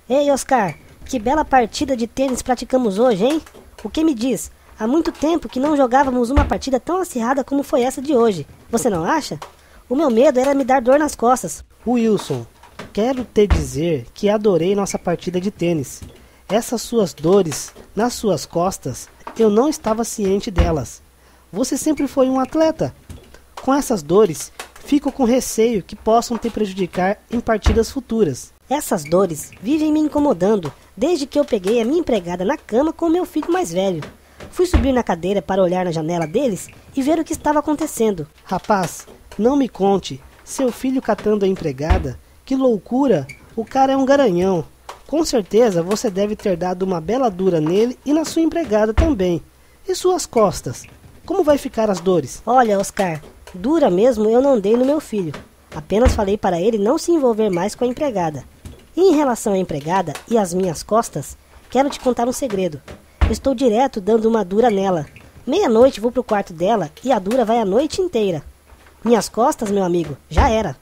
Ei, Oscar, que bela partida de tênis praticamos hoje, hein? O que me diz? Há muito tempo que não jogávamos uma partida tão acirrada como foi essa de hoje. Você não acha? O meu medo era me dar dor nas costas. Wilson, quero te dizer que adorei nossa partida de tênis. Essas suas dores nas suas costas, eu não estava ciente delas. Você sempre foi um atleta. Com essas dores, fico com receio que possam te prejudicar em partidas futuras. Essas dores vivem me incomodando desde que eu peguei a minha empregada na cama com meu filho mais velho. Fui subir na cadeira para olhar na janela deles e ver o que estava acontecendo. Rapaz, não me conte. Seu filho catando a empregada? Que loucura! O cara é um garanhão. Com certeza você deve ter dado uma bela dura nele e na sua empregada também. E suas costas? Como vai ficar as dores? Olha, Oscar, dura mesmo eu não dei no meu filho. Apenas falei para ele não se envolver mais com a empregada. E em relação à empregada e às minhas costas, quero te contar um segredo. Estou direto dando uma dura nela. Meia-noite vou pro quarto dela e a dura vai a noite inteira. Minhas costas, meu amigo, já era.